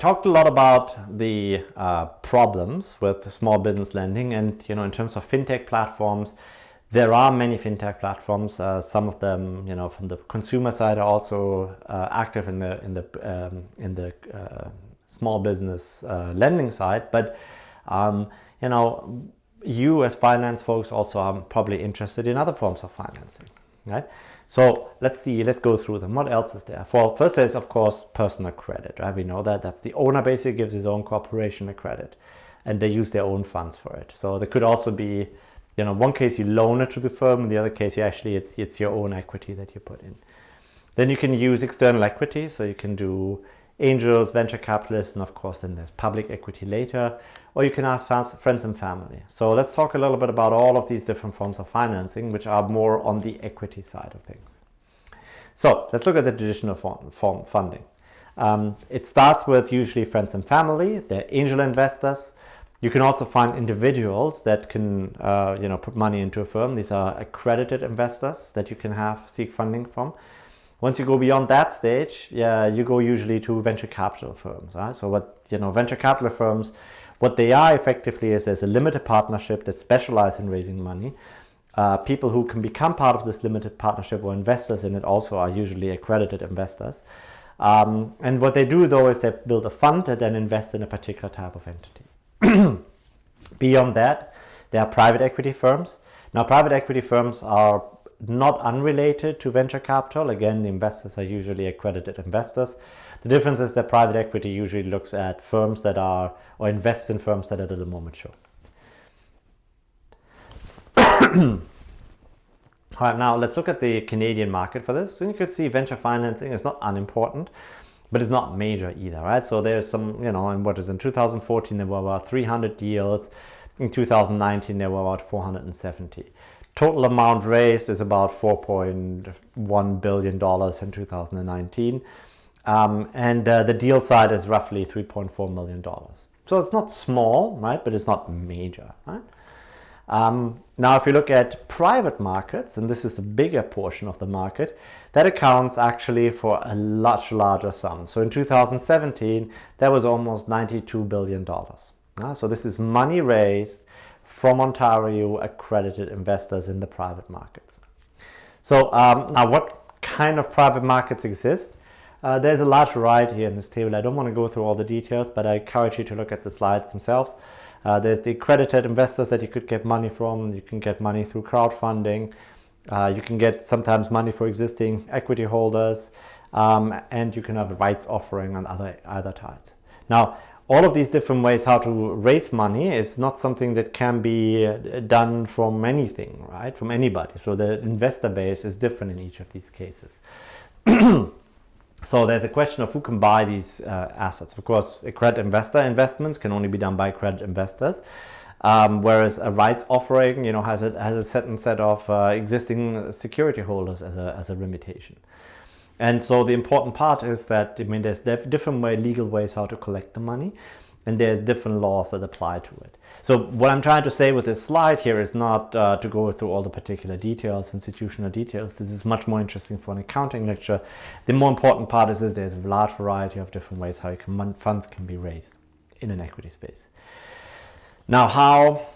talked a lot about the problems with small business lending, and in terms of fintech platforms, there are many fintech platforms. Some of them, from the consumer side, are also active in the small business lending side. But you as finance folks also are probably interested in other forms of financing, right? So let's go through them. What else is there? First, there's of course personal credit, right? We know that's the owner basically gives his own corporation a credit, and they use their own funds for it. So there could also be, one case you loan it to the firm, in the other case you actually it's your own equity that you put in. Then you can use external equity, so you can do angels, venture capitalists, and of course then there's public equity later, or you can ask friends and family. So let's talk a little bit about all of these different forms of financing, which are more on the equity side of things. So let's look at the traditional form funding. It starts with usually friends and family. They're angel investors. You can also find individuals that can put money into a firm. These are accredited investors that you can seek funding from. Once you go beyond that stage, you go usually to venture capital firms. Right? So what venture capital firms, what they are effectively is there's a limited partnership that specializes in raising money. People who can become part of this limited partnership or investors in it also are usually accredited investors. And what they do though is they build a fund that then invests in a particular type of entity. Beyond that, there are private equity firms. Now, private equity firms are not unrelated to venture capital. Again, the investors are usually accredited investors. The difference is that private equity usually looks at firms that are, or invests in firms that are a little more mature. All right, now let's look at the Canadian market for this. So you could see venture financing is not unimportant, but it's not major either, right? So there's some, in 2014 there were about 300 deals. In 2019 there were about 470. Total amount raised is about $4.1 billion in 2019. And the deal side is roughly $3.4 million. So it's not small, right? But it's not major, right? Now, if you look at private markets, and this is a bigger portion of the market, that accounts actually for a much larger sum. So in 2017, that was almost $92 billion. So this is money raised from Ontario accredited investors in the private markets. So now what kind of private markets exist? There's a large variety here in this table. I don't want to go through all the details, but I encourage you to look at the slides themselves. There's the accredited investors that you could get money from. You can get money through crowdfunding. You can get sometimes money for existing equity holders, and you can have a rights offering on other types. Now, all of these different ways how to raise money is not something that can be done from anything, right? From anybody. So the investor base is different in each of these cases. So there's a question of who can buy these assets. Of course, accredited investor investments can only be done by accredited investors, whereas a rights offering, has a certain set of existing security holders as a limitation. And so the important part is that, there's different legal ways how to collect the money, and there's different laws that apply to it. So what I'm trying to say with this slide here is not to go through all the particular details, institutional details. This is much more interesting for an accounting lecture. The more important part is this: there's a large variety of different ways how funds can be raised in an equity space. Now, how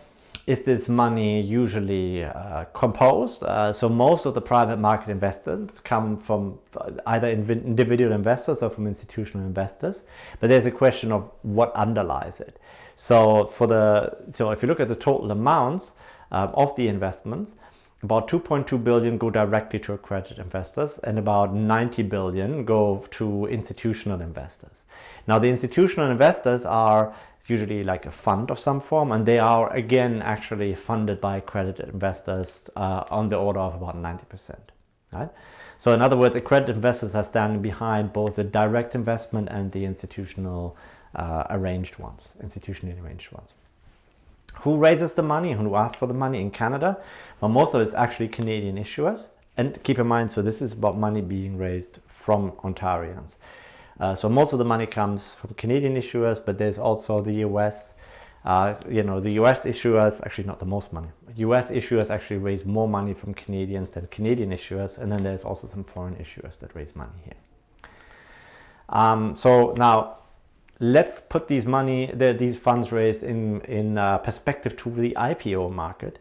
is this money usually composed? So most of the private market investors come from either individual investors or from institutional investors, but there's a question of what underlies it. So if you look at the total amounts of the investments, about 2.2 billion go directly to accredited investors, and about 90 billion go to institutional investors. Now, the institutional investors are usually like a fund of some form, and they are again actually funded by accredited investors on the order of about 90%. Right? So in other words, accredited investors are standing behind both the direct investment and the institutionally arranged ones. Who raises the money and who asks for the money in Canada? Well, most of it's actually Canadian issuers. And keep in mind, so this is about money being raised from Ontarians. So most of the money comes from Canadian issuers, but there's also the US. The US issuers, actually not the most money. US issuers actually raise more money from Canadians than Canadian issuers, and then there's also some foreign issuers that raise money here. So now, let's put these funds raised in perspective to the IPO market.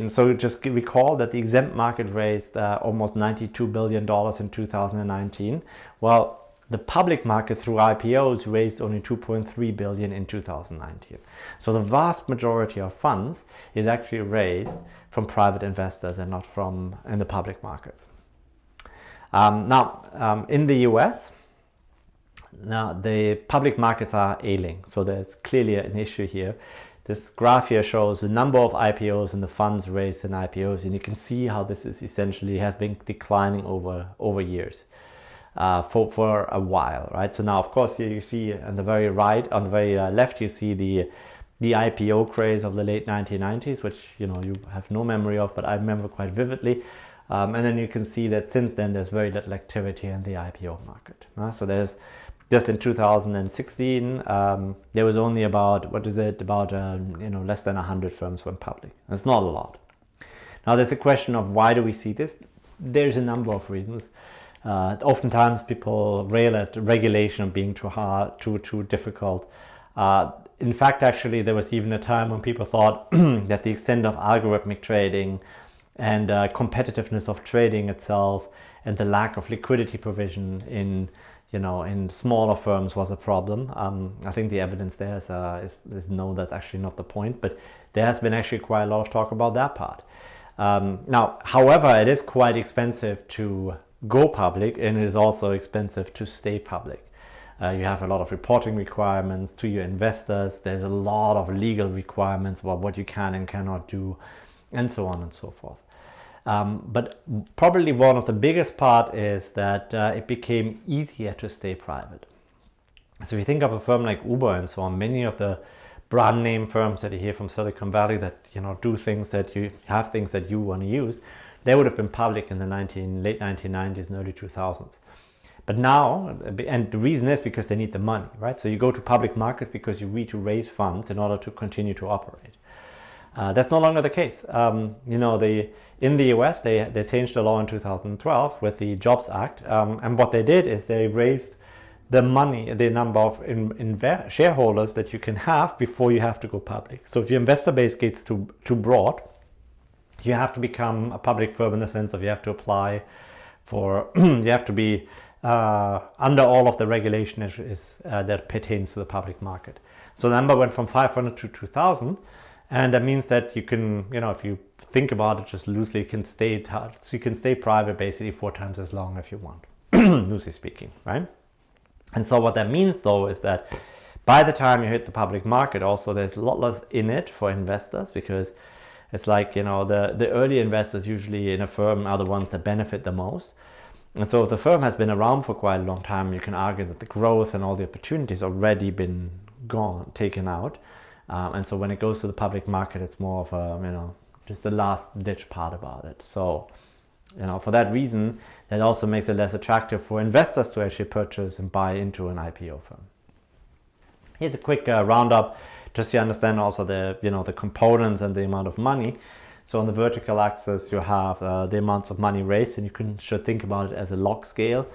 So just recall that the exempt market raised almost $92 billion in 2019. Well, the public market through IPOs raised only 2.3 billion in 2019. So the vast majority of funds is actually raised from private investors and not from in the public markets. In the US, now the public markets are ailing, so there's clearly an issue here. This graph here shows the number of IPOs and the funds raised in IPOs, and you can see how this is essentially has been declining over years for a while, right? So now, of course, here you see on the very left, you see the IPO craze of the late 1990s, which you have no memory of, but I remember quite vividly. And then you can see that since then there's very little activity in the IPO market. So there's just in 2016 there was only about less than 100 firms went public. That's not a lot. Now there's a question of why do we see this? There's a number of reasons. Oftentimes people rail at regulation being too hard, too difficult. In fact, actually, there was even a time when people thought that the extent of algorithmic trading and competitiveness of trading itself and the lack of liquidity provision in smaller firms was a problem. I think the evidence there is no, that's actually not the point, but there has been actually quite a lot of talk about that part. Now, however, it is quite expensive to go public, and it is also expensive to stay public. You have a lot of reporting requirements to your investors. There's a lot of legal requirements about what you can and cannot do, and so on and so forth. But probably one of the biggest part is that it became easier to stay private. So if you think of a firm like Uber and so on, many of the brand name firms that you hear from Silicon Valley that do things that you have things that you want to use, they would have been public in the late 1990s and early 2000s. But now, and the reason is because they need the money, right? So you go to public markets because you need to raise funds in order to continue to operate. That's no longer the case. In the US, they changed the law in 2012 with the Jobs Act. And what they did is they raised the number of shareholders that you can have before you have to go public. So if your investor base gets too broad, you have to become a public firm in the sense of you have to apply for, you have to be under all of the regulation that pertains to the public market. So the number went from 500 to 2,000, and that means that you can, if you think about it just loosely, you can stay private basically 4 times as long if you want, loosely speaking, right? And so what that means though is that by the time you hit the public market, also there's a lot less in it for investors, because it's like, the early investors usually in a firm are the ones that benefit the most. And so if the firm has been around for quite a long time, you can argue that the growth and all the opportunities already been taken out. And so when it goes to the public market, it's more of a, just the last ditch part about it. So, for that reason, that also makes it less attractive for investors to actually purchase and buy into an IPO firm. Here's a quick roundup, just to understand also the components and the amount of money. So on the vertical axis, you have the amounts of money raised, and you should think about it as a log scale.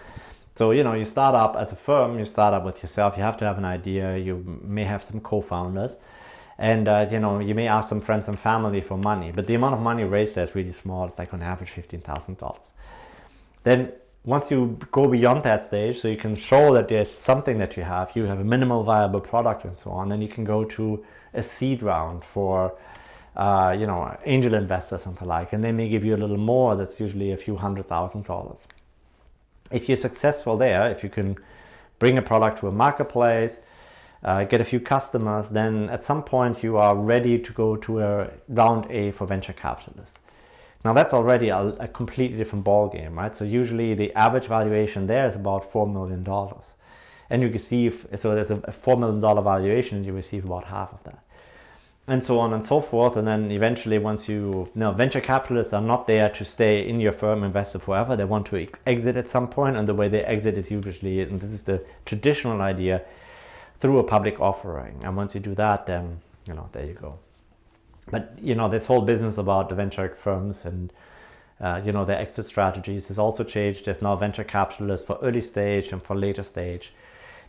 So, you start up as a firm, you start up with yourself, you have to have an idea, you may have some co-founders, and you may ask some friends and family for money, but the amount of money raised there is really small. It's like on average $15,000. Then once you go beyond that stage, so you can show that there's something that you have a minimal viable product and so on, then you can go to a seed round for angel investors and the like, and they may give you a little more. That's usually a few $100,000. If you're successful there, if you can bring a product to a marketplace, get a few customers, then at some point you are ready to go to a round A for venture capitalists. Now that's already a completely different ball game, right? So usually the average valuation there is about $4 million, and you receive, so there's a $4 million valuation, and you receive about half of that, and so on and so forth. And then eventually, once venture capitalists are not there to stay in your firm invested forever. They want to exit at some point, and the way they exit is usually, and this is the traditional idea, through a public offering. And once you do that, then there you go. But this whole business about the venture firms and their exit strategies has also changed. There's now venture capitalists for early stage and for later stage.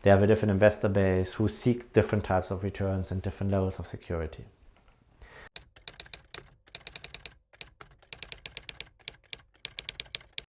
They have a different investor base who seek different types of returns and different levels of security.